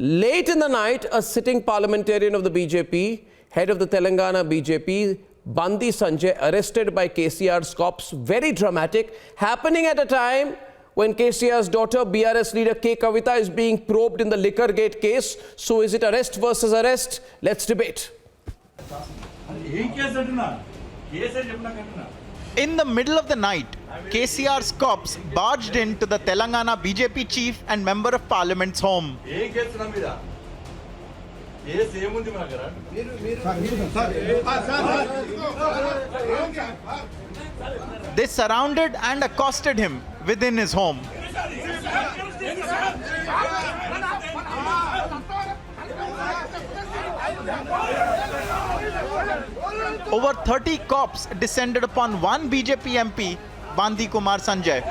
Late in the night, a sitting parliamentarian of the BJP, head of the Telangana BJP, Bandi Sanjay, arrested by KCR's cops. Very dramatic, happening at a time when KCR's daughter, BRS leader K. Kavita, is being probed in the liquor gate case. So is it arrest versus arrest? Let's debate. In the middle of the night, KCR's cops barged into the Telangana BJP chief and member of parliament's home. They surrounded and accosted him within his home. Over 30 cops descended upon one BJP MP, Bandi Sanjay.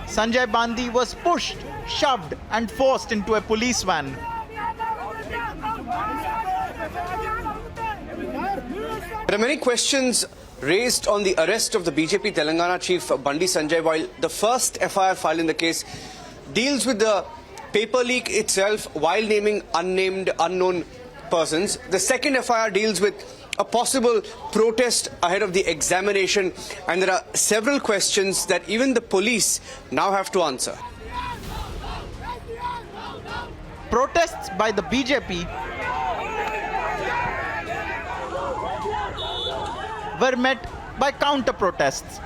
Sanjay Bandi was pushed, shoved and forced into a police van. There are many questions raised on the arrest of the BJP Telangana chief Bandi Sanjay, while the first FIR filed in the case deals with the paper leak itself while naming unknown persons. The second FIR deals with a possible protest ahead of the examination, and there are several questions that even the police now have to answer. Protests by the BJP were met by counter-protests.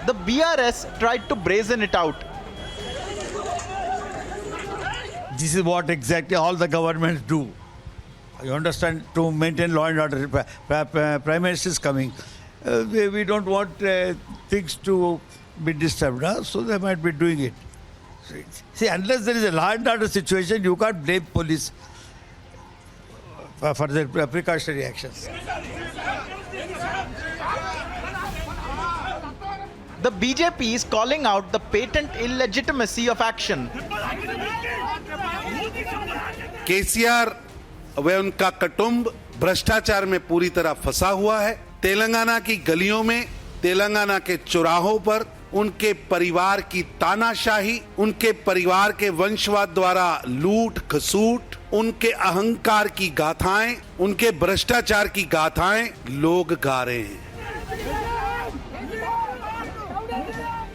The BRS tried to brazen it out. This is what exactly all the governments do. You understand, to maintain law and order. Prime Minister is coming. We don't want things to be disturbed, so they might be doing it. See, unless there is a law and order situation, you can't blame police for their precautionary actions. The BJP is calling out the patent illegitimacy of action. KCR व उनका कुटुंब भ्रष्टाचार में पूरी तरह फंसा हुआ है। तेलंगाना की गलियों में, तेलंगाना के चौराहों पर उनके परिवार की तानाशाही, उनके परिवार के वंशवाद द्वारा लूट खसूट, उनके अहंकार की गाथाएं, उनके भ्रष्टाचार की गाथाएं लोग गा रहे हैं।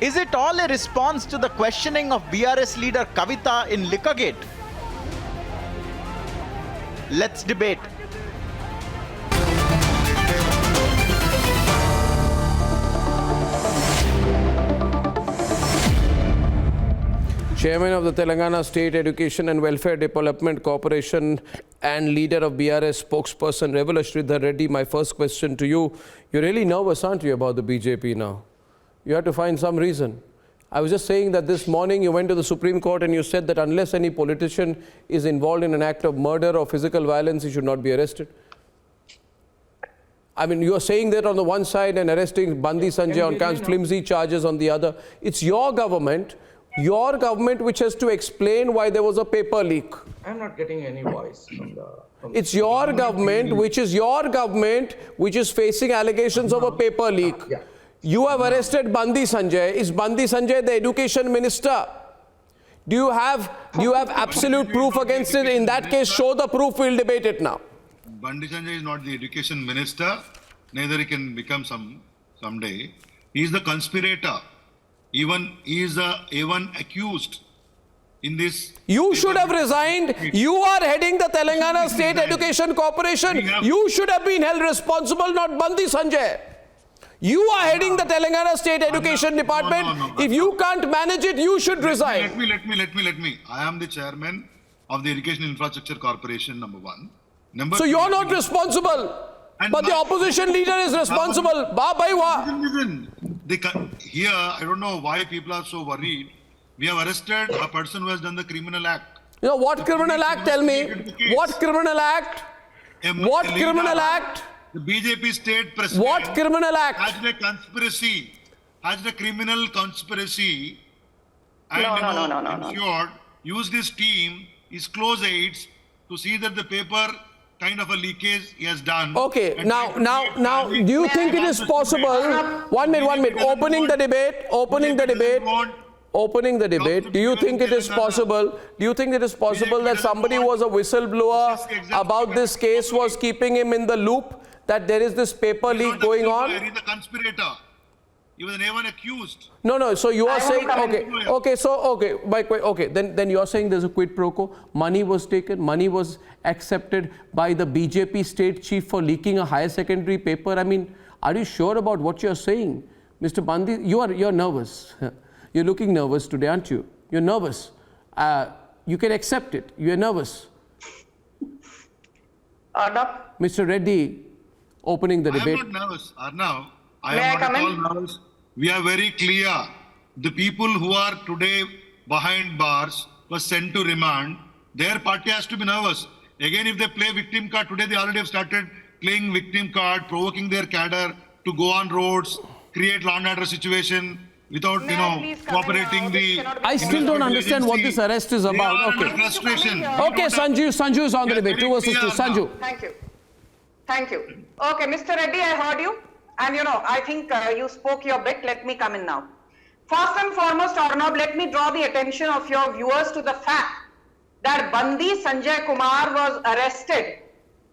Is it all a response to the questioning of BRS leader Kavita in Liquorgate? Let's debate. Chairman of the Telangana State Education and Welfare Development Corporation and leader of BRS spokesperson Revula Sridhar Reddy, my first question to you. You're really nervous, aren't you, about the BJP now? You have to find some reason. I was just saying that this morning you went to the Supreme Court and you said that unless any politician is involved in an act of murder or physical violence, he should not be arrested. I mean, you're saying that on the one side and arresting Bandi Sanjay on counts, flimsy charges on the other. It's your government which has to explain why there was a paper leak. I'm not getting any voice from the... It's your government, which is facing allegations of a paper leak. Yeah. You have arrested Bandi Sanjay. Is Bandi Sanjay the education minister? Do you have absolute proof against it? In that case, show the proof. We'll debate it now. Bandi Sanjay is not the education minister. Neither he can become someday. He is the conspirator. Even he is even accused in this. You should have resigned. You are heading the Telangana State Education Corporation. You should have been held responsible, not Bandi Sanjay. You are heading the Telangana State Education Department. No, if you can't manage it, you should resign. Let me. I am the chairman of the Education Infrastructure Corporation, number one. So you're not responsible, but the opposition leader is responsible. Here, I don't know why people are so worried. We have arrested a person who has done the criminal act. You know what criminal act? Tell me. What criminal act? What criminal act? The BJP state president. What criminal act? Has a conspiracy, has a criminal conspiracy, and No. ensured, used his team his close aides to see that the paper kind of a leakage he has done. Okay, and now, try to now, create now, panic do you think it among is the possible? students. 1 minute, 1 minute. BJP doesn't Opening the want- debate. Opening the BJP doesn't debate. want Opening the debate. to Do you be think it is Telangana. possible? Do you think it is possible BJP that doesn't somebody want- was a whistleblower This is exactly about this case, was keeping him in the loop, that there is this paper He's leak not the going killer, on? He's the conspirator. He was never accused. No, no. So you are I want saying, to come okay, in. okay. So okay. Then you are saying there's a quid pro quo. Money was taken. Money was accepted by the BJP state chief for leaking a higher secondary paper. I mean, are you sure about what you are saying, Mr. Bandi? You're nervous. You're looking nervous today, aren't you? You're nervous. You can accept it. You're nervous. Arnab, Mr. Reddy, opening the I debate. am not nervous, Arnav. I May I am not come at all in? nervous. We are very clear. The people who are today behind bars were sent to remand. Their party has to be nervous. Again, if they play victim card, today they already have started playing victim card, provoking their cadre to go on roads, create law and order situation without, May I please come in cooperating now? the... This cannot be I still don't understand what this arrest is about. They are Okay. under frustration. Okay, Sanju is on the Yes, debate. very 2 versus 2. clear, Sanju. Thank you. Thank you. Okay, Mr. Reddy, I heard you. And I think you spoke your bit. Let me come in now. First and foremost, Arnab, let me draw the attention of your viewers to the fact that Bandi Sanjay Kumar was arrested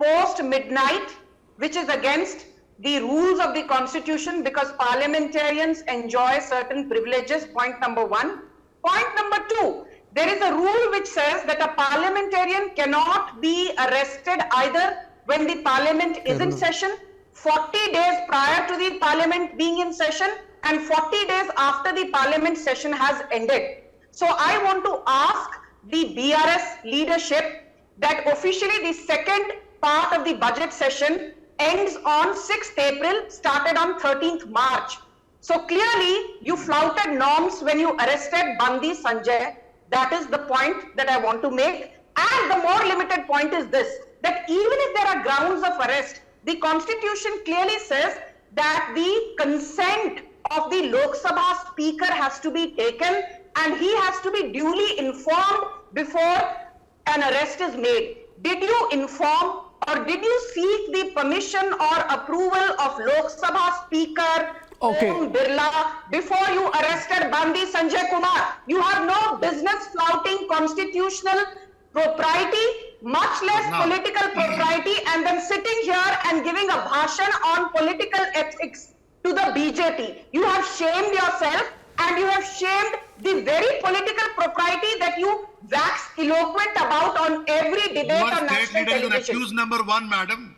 post midnight, which is against the rules of the constitution because parliamentarians enjoy certain privileges. Point number 1. Point number 2. There is a rule which says that a parliamentarian cannot be arrested either when the parliament is in session, 40 days prior to the parliament being in session, and 40 days after the parliament session has ended. So I want to ask the BRS leadership that officially the second part of the budget session ends on 6th April, started on 13th March. So clearly you flouted norms when you arrested Bandi Sanjay. That is the point that I want to make. And the more limited point is this, that even if there are grounds of arrest, the constitution clearly says that the consent of the Lok Sabha speaker has to be taken and he has to be duly informed before an arrest is made. Did you inform or did you seek the permission or approval of Lok Sabha speaker Okay. Om Birla before you arrested Bandi Sanjay Kumar? You have no business flouting constitutional propriety, much less No. political propriety, and then sitting here and giving a bhashan on political ethics to the BJP. You have shamed yourself and you have shamed the very political propriety that you wax eloquent about on every debate Your on state national leader is an television. accused number 1, madam.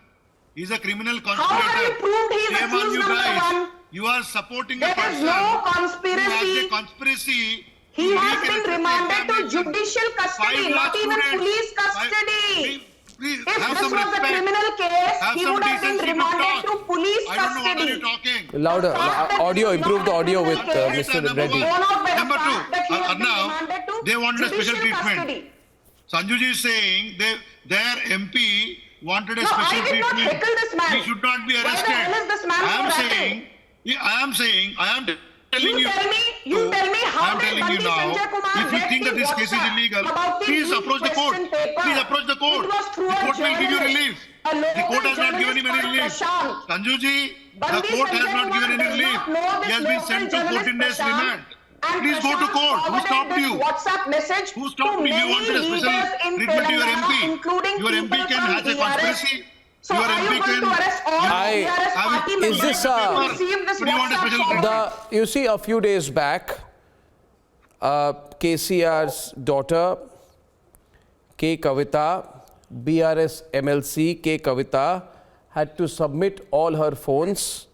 He's a criminal conspirator. How have you proved he is Shame on accused you number guys. 1? You are supporting There a is person no who has conspiracy. a conspiracy. He to has leak been an remanded to examination. judicial custody, 5 not lakh even students. police Five- custody. Please If have this some was a respect. criminal case, Have he some would have been decency to remanded to talk. police I don't know what are custody. you talking. Louder. The fact that Audio. this is Improve not the a audio with criminal case Mr. number Reddy. one. borne out by the Number fact two, that he has been now, remanded to they wanted a special judicial treatment. custody. Sanjuji is saying their MP wanted a No, I special did not treatment. heckle this man. He should not be Why the arrested. hell is this man so I am telling you. You tell me how I am did telling you Bandi now. Sanjay Kumar If you get think that the this case is WhatsApp illegal, about the please leaked approach the court. question paper? Please approach the court. It was through The a court will give you journalist, relief. a The local court has not given him any journalist relief. called Prashant. Sanjuji, the Bandi court has Sanjay not given Kumar any does relief. not know this He has been local sent to journalist 14 days Prashant, remand. and Please go to Prashant court. Who forwarded stopped this you? WhatsApp message Who stopped to me? You many wanted a special leaders in treatment to your Telangana, MP. including Your MP people can from has a BRS. conspiracy. So Your are MP you going can... to arrest all I- BRS party Is members this who a- received this Do you want a WhatsApp special forward? You see, a few days back, KCR's daughter, K. Kavita, BRS MLC, K. Kavita, had to submit all her phones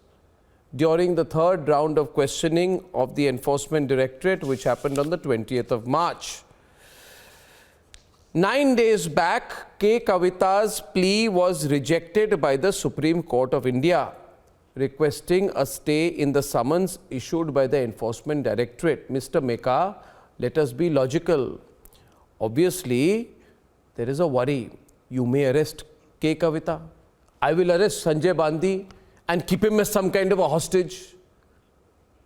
during the third round of questioning of the Enforcement Directorate, which happened on the 20th of March. 9 days back, K. Kavita's plea was rejected by the Supreme Court of India, requesting a stay in the summons issued by the Enforcement Directorate. Mr. Meka, let us be logical. Obviously, there is a worry. You may arrest K. Kavita. I will arrest Sanjay Bandi and keep him as some kind of a hostage,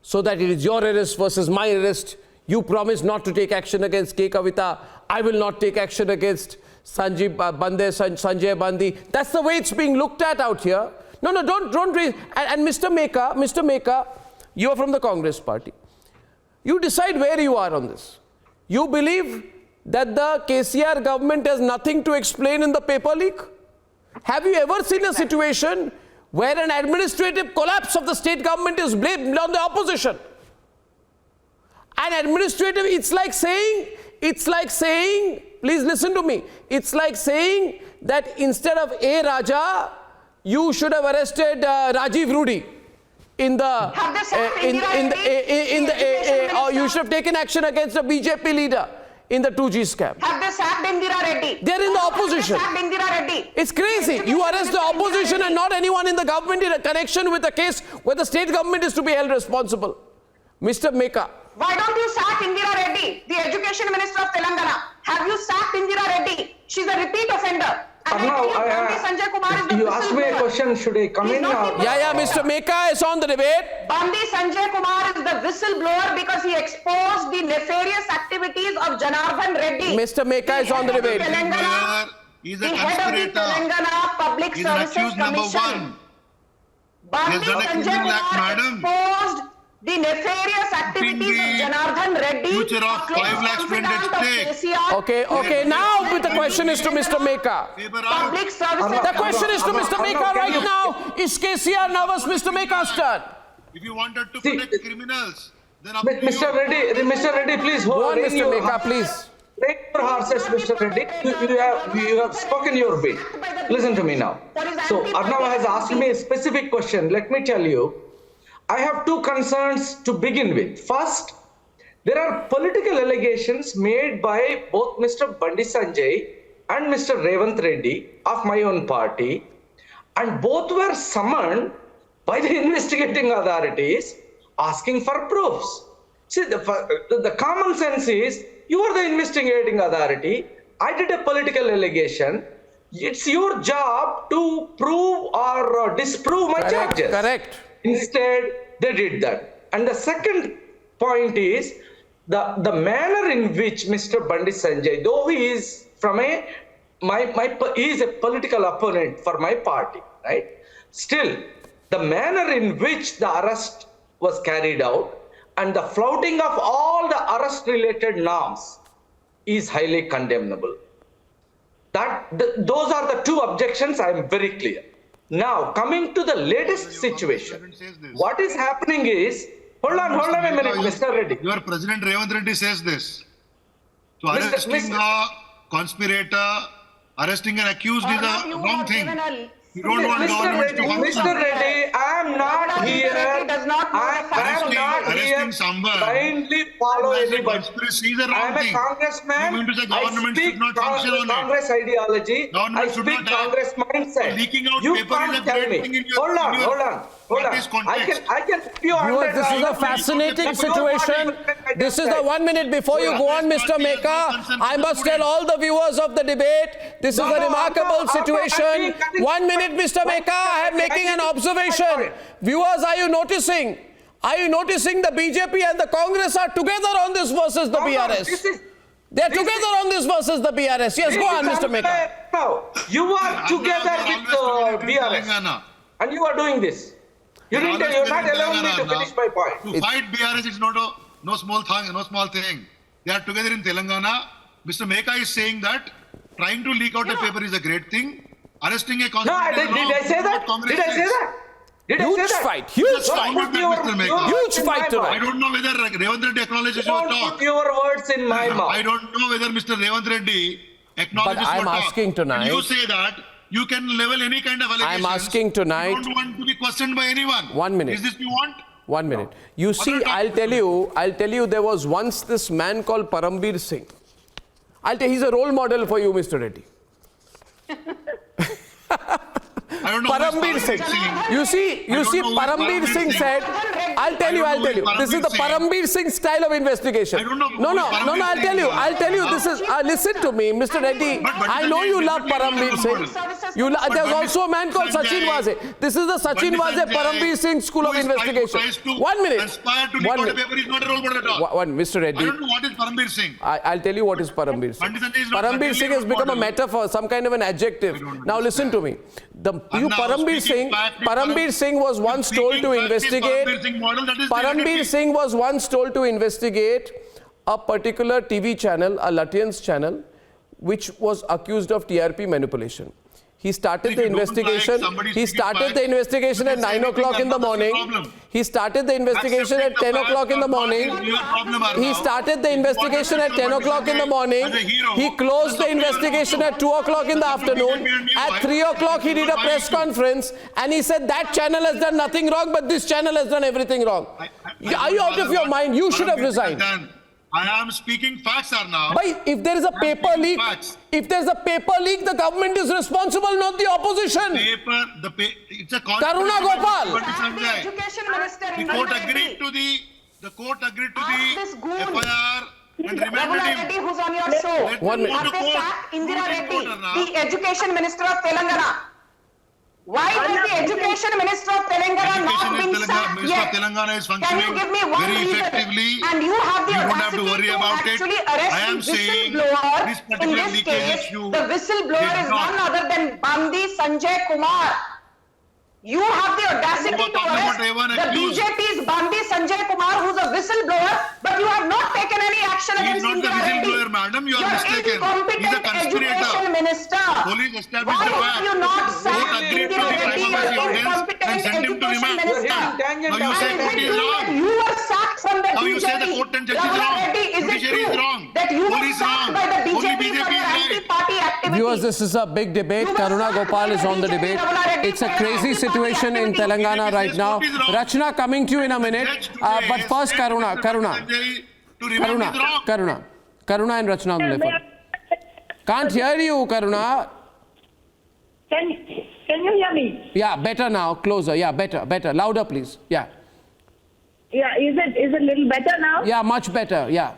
so that it is your arrest versus my arrest. You promised not to take action against K. Kavita. I will not take action against Sanjay Bandi. That's the way it's being looked at out here. No, don't raise. And Mr. Meka, you are from the Congress party. You decide where you are on this. You believe that the KCR government has nothing to explain in the paper leak? Have you ever seen a situation where an administrative collapse of the state government is blamed on the opposition? An administrative, it's like saying, please listen to me, it's like saying that instead of A. Raja, you should have arrested Rajiv Rudi in the, or you should have taken action against a BJP leader in the 2G scam. Have they sacked Indira Reddy? They're in the opposition. Have they sacked Indira Reddy? It's crazy. You arrest the opposition and not anyone in the government in a connection with a case where the state government is to be held responsible. Mr. Meka. Why don't you sack Indira Reddy, the Education Minister of Telangana? Have you sacked Indira Reddy? She's a repeat offender. And Bandi Sanjay Kumar is the You asked me a whistleblower. question, should I come in? Yeah, Mr. Meka is on the debate. Bandi Sanjay Kumar is the whistleblower because he exposed the nefarious activities of Janardhan Reddy. Mr. Meka is on the debate. He's The a head of the conspirator. Telangana Public He's an Services accused number Commission. one. Bandi He has done a Sanjay criminal act, Kumar madam. exposed the nefarious activities of the Janardhan Reddy. future of a close 5 lakh confidant student of stake. KCR. Okay, now the question is to Mr. Meka. Paper out. Public Services The question is to Mr. Meka right now. Is KCR nervous? Mr. Meka's turn. If you wanted to See, protect criminals, then up to Mr. you. Mr. Reddy, please Go hold on, Mr. Meka, please. Take your horses, Mr. Reddy. You have spoken your bit. Listen to me now. So, Arnab has asked me a specific question. Let me tell you, I have two concerns to begin with. First, there are political allegations made by both Mr. Bandi Sanjay and Mr. Revant Reddy of my own party, and both were summoned by the investigating authorities asking for proofs. See, the common sense is, you are the investigating authority, I did a political allegation, it's your job to prove or disprove my charges. Correct. Instead, they did that. And the second point is the manner in which Mr. Bandi Sanjay, though he is from he is a political opponent for my party, right? Still, the manner in which the arrest was carried out and the flouting of all the arrest-related norms is highly condemnable. Those are the two objections. I am very clear. Now, coming to the latest situation, what is happening is, hold on a minute, Mr. Reddy. Your President Revant Reddy says this. So Mr. arresting a conspirator, arresting an accused is a wrong thing. You don't want government to function. Mr. Reddy, I am not here. I am not here Arresting someone. blindly follow As a anybody. conspiracy is a I wrong am a thing. congressman. You mean to say I government speak should not function on it? Congress ideology. Government I should speak not have- Congress mindset. Leaking out You paper is can't a tell great me. thing in your- Hold on. What is context? I can give you Viewers, this is a fascinating situation. This is the 1 minute before you go on, Mr. Meka. I must tell all the viewers of the debate, this is a remarkable situation. 1 minute, Mr. Meka. I am making an observation. Viewers, are you noticing? Are you noticing the BJP and the Congress are together on this versus the BRS? They're together on this versus the BRS. Yes, go on, Mr. Meka. No, you are together with BRS. Telangana. And you are doing this. You're not allowing me to finish my point. To fight BRS, it's not no small thing. They are together in Telangana. Mr. Meka is saying that trying to leak out a paper is a great thing. Arresting a No, conspirator is did wrong. I say that? Congress Did I say says. that? Did I say Huge that? fight, huge Just fight. put your- Mr. Meka. Huge in fight my tonight. I don't know whether Revant Reddy acknowledges your Don't talk. put your words in my mouth. I don't know whether Mr. Revant Reddy acknowledges But I'm your talk. asking tonight- When you say that, you can level any kind of allegations. asking tonight- You don't want to be questioned by anyone. 1 minute. Is this you want? 1 minute. You see, I'll tell you, there was once this man called Parambir Singh. He's a role model for you, Mr. Reddy. I don't know. Parambir Singh. You see, Parambir Singh said, I'll tell you. This is the Parambir Singh style of investigation. I don't know. No, I'll tell you. This is, listen to me, Mr. Reddy. I know you love Parambir Singh. There's also a man called Sachin Vase. This is the Sachin Vase Parambir Singh school of investigation. 1 minute. Mr. Reddy. I don't know what is Parambir Singh. I'll tell you what is Parambir Singh. Parambir Singh has become a metaphor, some kind of an adjective. Now listen to me. Parambir Singh was once told to investigate. Parambir Singh was once told to investigate a particular TV channel, a Lutyens channel, which was accused of TRP manipulation. He started the investigation. He started the investigation at 9 o'clock in the morning. He started the investigation at 10 o'clock in the morning. He started the investigation at 10 o'clock in the morning. He closed the investigation at 2 o'clock in the afternoon. At 3 o'clock, he did a press conference and he said that channel has done nothing wrong, but this channel has done everything wrong. Are you out of your mind? You should have resigned. I am speaking facts, Arnab. But if there is a paper leak, the government is responsible, not the opposition. It's a Karuna Gopal. Education Minister The court agreed to the FIR and remanded Reddy, him. who's on your show. 1 minute. Have they sacked Indira Reddy, the Education Minister of Telangana? Why has the Education Minister of Telangana not been sacked yet? Telangana is Can functioning you give me one very reason? effectively. And you have the You don't have to audacity worry to about it. actually I arrest am the saying whistleblower. this In particular this leakage case, issue the whistleblower did is not. none other than Bandi Sanjay Kumar. You have the audacity to arrest the BJP's Bandi Sanjay Kumar, who's a whistleblower, but you have not taken any action He is against not the Indira Reddy. whistleblower, madam. You are You're mistaken. incompetent He is a conspirator. Education Minister. Police established Why the have fact. you not Court sacked agreed to Indira the Reddy, prima facie your evidence and incompetent sent him to Education remand. Minister? Now you say court is wrong. You were sacked from the Now you say BJP. the court and judge is Ravana wrong. Reddy, is it Judiciary is true wrong. that you were Police is sacked wrong. by the Only BJP BJP for your is right. anti-party activity? Viewers, this is a big debate. Karuna Gopal is on the debate. It's a crazy situation in Telangana right now. Rachna, coming to you in a minute. But first, Karuna and Rachna on the phone. Can't hear you, Karuna. Can you hear me? Yeah, better now. Closer. Yeah, better. Louder, please. Yeah. Yeah, is it a little better now? Yeah, much better. Yeah.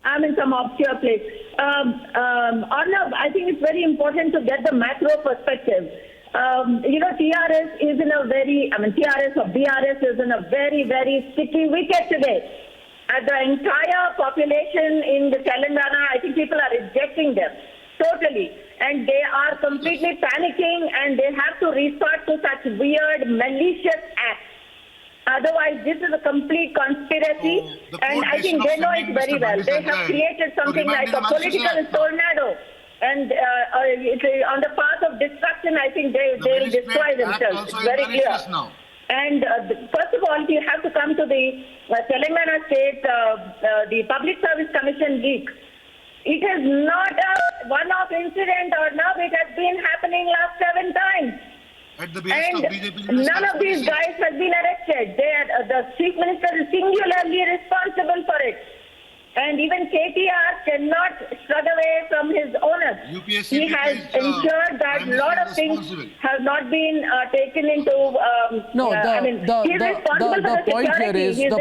I'm in some obscure place. Arnab, I think it's very important to get the macro perspective. TRS is in a very, TRS or BRS is in a very, very sticky wicket today. The entire population in the Telangana, I think people are rejecting them totally. And they are completely panicking and they have to resort to such weird, malicious acts. Otherwise, this is a complete conspiracy, and I think they know it very well. They have created something like a political tornado, and on the path of destruction, I think they will destroy themselves. It's very clear. And first of all, you have to come to the Telangana State, the Public Service Commission leak. It is not a one-off incident, or now it has been happening last 7 times. And none of these guys has been arrested. The Chief Minister is singularly responsible for it. And even KTR cannot shrug away from his onus. He has ensured that a lot of things have not been taken into. The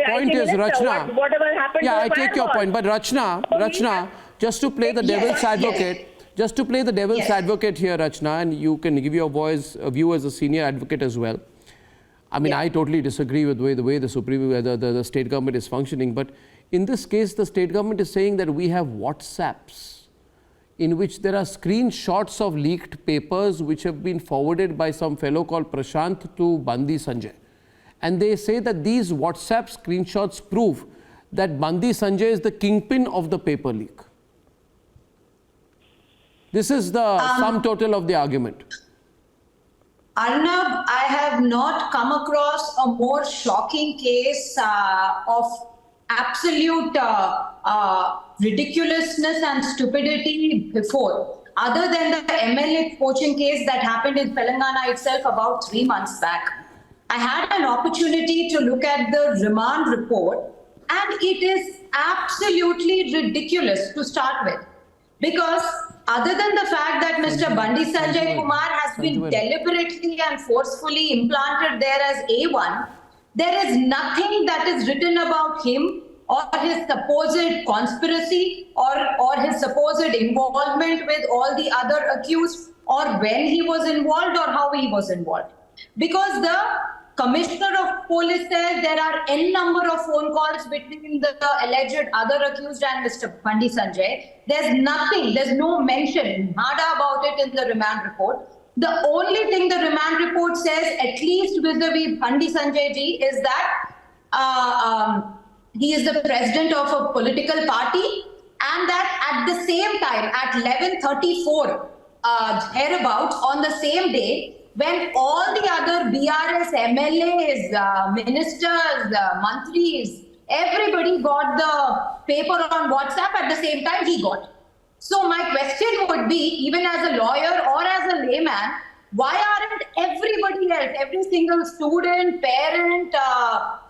point here is, Rachna. Whatever happened. Yeah, I take your point, but Rachna, just to play the devil's advocate. Just to play the devil's advocate here, Rachna, and you can give your view as a senior advocate as well. I totally disagree with the way the state government is functioning. But in this case, the state government is saying that we have WhatsApps in which there are screenshots of leaked papers which have been forwarded by some fellow called Prashant to Bandi Sanjay. And they say that these WhatsApp screenshots prove that Bandi Sanjay is the kingpin of the paper leak. This is the sum total of the argument. Arnab, I have not come across a more shocking case of absolute ridiculousness and stupidity before, other than the MLA poaching case that happened in Telangana itself about 3 months back. I had an opportunity to look at the remand report, and it is absolutely ridiculous to start with. Because other than the fact that Mr. Bandi Sanjay Kumar has been deliberately and forcefully implanted there as A1, There is nothing that is written about him or his supposed conspiracy or his supposed involvement with all the other accused, or when he was involved or how he was involved. Because the Commissioner of Police says there are n number of phone calls between the alleged other accused and Mr. Bandi Sanjay. There's nothing, there's no mention, nada about it in the remand report. The only thing the remand report says, at least vis-a-vis Bandi Sanjay ji, is that he is the president of a political party, and that at the same time, at 11:34, thereabouts, on the same day, when all the other BRS, MLAs, ministers, mantris, everybody got the paper on WhatsApp at the same time he got. So my question would be, even as a lawyer or as a layman, why aren't everybody else, every single student, parent,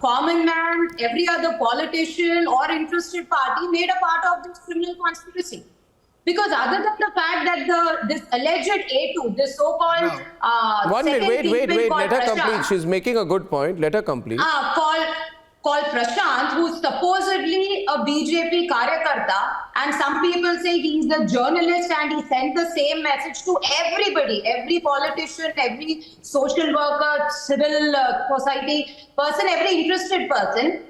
common man, every other politician or interested party made a part of this criminal conspiracy? Because other than the fact that this alleged A2, this so-called... 1 minute, wait, let her Prashant, complete. She's making a good point. Let her complete. Called Prashant, who's supposedly a BJP Karyakarta, and some people say he's a journalist and he sent the same message to everybody, every politician, every social worker, civil society person, every interested person.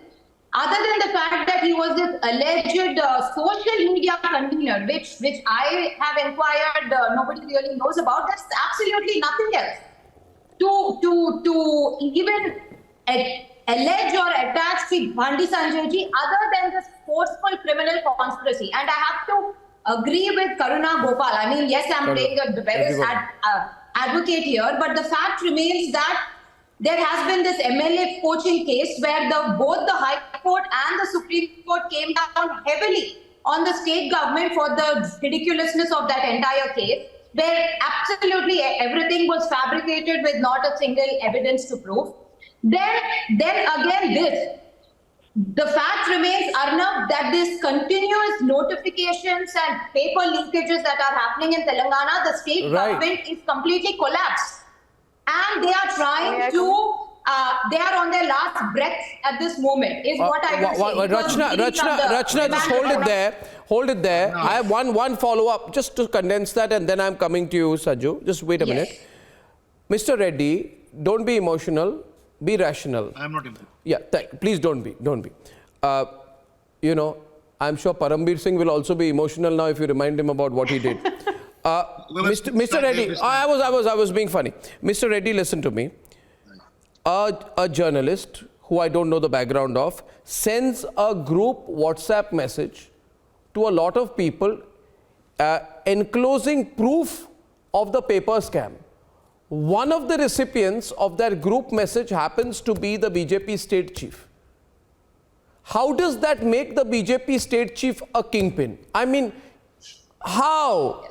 Other than the fact that he was this alleged social media convener, which I have inquired, nobody really knows about, that's absolutely nothing else. To even allege or attach to Bandi Sanjay ji other than this forceful criminal conspiracy. And I have to agree with Karuna Gopal. I mean, yes, I'm playing a beggars advocate here, but the fact remains that there has been this MLA poaching case where both the High Court and the Supreme Court came down heavily on the state government for the ridiculousness of that entire case, where absolutely everything was fabricated with not a single evidence to prove. Then again this. The fact remains, Arnab, that this continuous notifications and paper leakages that are happening in Telangana, the state government is completely collapsed. And they are trying to, they are on their last breath at this moment, is what I would say. Rachna, just hold it there. I have one follow-up, just to condense that, and then I'm coming to you, Sanju. Just wait a minute. Mr. Reddy, don't be emotional. Be rational. I am not emotional. Yeah, please don't be. You know, I'm sure Parambir Singh will also be emotional now if you remind him about what he did. Mr. Reddy, I was being funny. Mr. Reddy, listen to me. A journalist who I don't know the background of sends a group WhatsApp message to a lot of people enclosing proof of the paper scam. One of the recipients of that group message happens to be the BJP state chief. How does that make the BJP state chief a kingpin? I mean, how?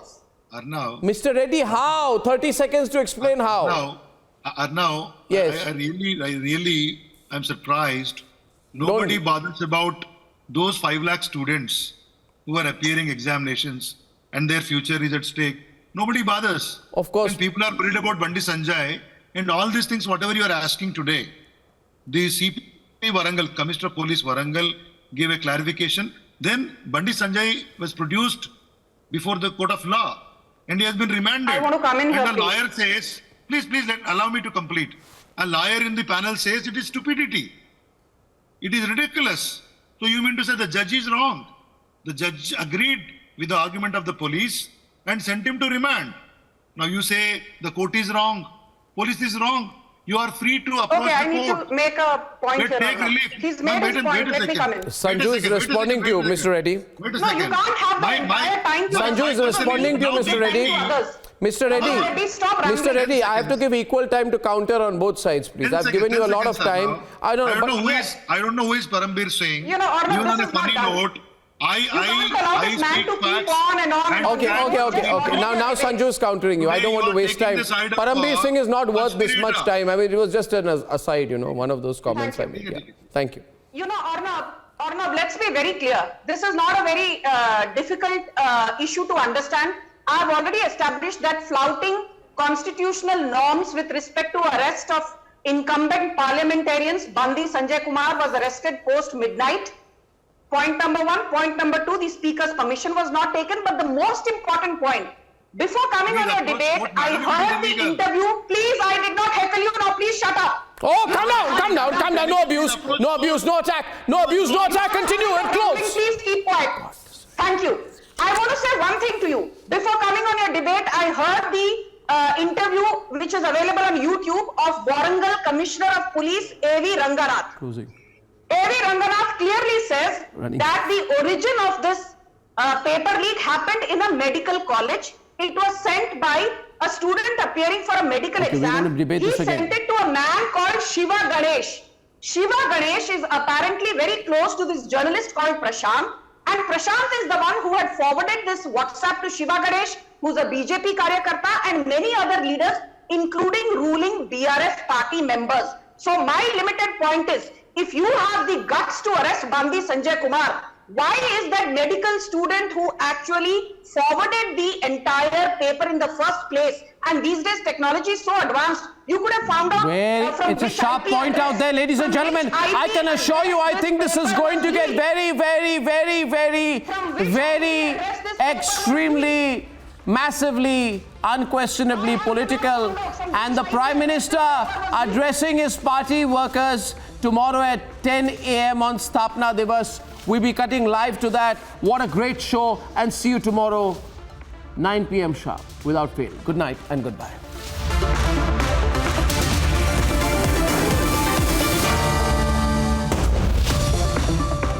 Arnab, Mr. Reddy, how? 30 seconds to explain how. Arnab, yes. I really am surprised. Nobody bothers about those 5 lakh students who are appearing examinations and their future is at stake. Nobody bothers. Of course. When people are worried about Bandi Sanjay and all these things, whatever you are asking today, the CP Warangal, Commissioner of Police Warangal, gave a clarification. Then Bandi Sanjay was produced before the court of law and he has been remanded. I want to come in here, and a lawyer says, please allow me to complete. A lawyer in the panel says it is stupidity. It is ridiculous. So you mean to say the judge is wrong? The judge agreed with the argument of the police and sent him to remand. Now you say the court is wrong, police is wrong. You are free to approach the court. Okay, I need to make a point here. Take relief. He's made his point. Let me come in. Sanju is responding to you, Mr. Reddy. Wait a No, second. you can't have the entire time to... Sanju is responding to you, Mr. Reddy. Mr. Reddy, I have to give equal time to counter on both sides, please. I've given you a lot of time. I don't know who is Parambir Singh. You know, Arnab, even on this a is not funny done. note, I man speak to keep facts. on and on and Okay. Now Sanju is countering you. I don't want to waste time. Parambir Singh is not worth this much time. I mean, it was just an aside, you know, one of those comments I made. Yeah. Thank you. You know, Arnab, let's be very clear. This is not a very difficult issue to understand. I've already established that flouting constitutional norms with respect to arrest of incumbent parliamentarians Bandi Sanjay Kumar was arrested post midnight. Point number 1. Point number 2, the speaker's permission was not taken. But the most important point, before coming on your debate, I heard the interview. Please, I did not heckle you. Now, please shut up. Oh, calm down. No abuse, no attack. No abuse, no attack. Continue and close. Please keep quiet. Thank you. I want to say one thing to you. Before coming on your debate, I heard the interview which is available on YouTube of Warangal Commissioner of Police A.V. Ranganath. Closing. A.V. Ranganath clearly says that the origin of this paper leak happened in a medical college. It was sent by a student appearing for a medical exam. He sent it to a man called Shiva Ganesh. Shiva Ganesh is apparently very close to this journalist called Prashant. And Prashant is the one who had forwarded this WhatsApp to Shiva Ganesh, who's a BJP Karyakarta, and many other leaders, including ruling BRS party members. So my limited point is, if you have the guts to arrest Bandi Sanjay Kumar, why is that medical student who actually forwarded the entire paper in the first place? And these days technology is so advanced, you could have found out. Well, it's a sharp point out there, ladies and gentlemen. I can assure you, I think this is going to get very extremely, massively, unquestionably political. And the Prime Minister addressing his party workers tomorrow at 10 a.m. on Sthapna Divas. We'll be cutting live to that. What a great show. And see you tomorrow, 9 p.m. sharp, without fail. Good night and goodbye.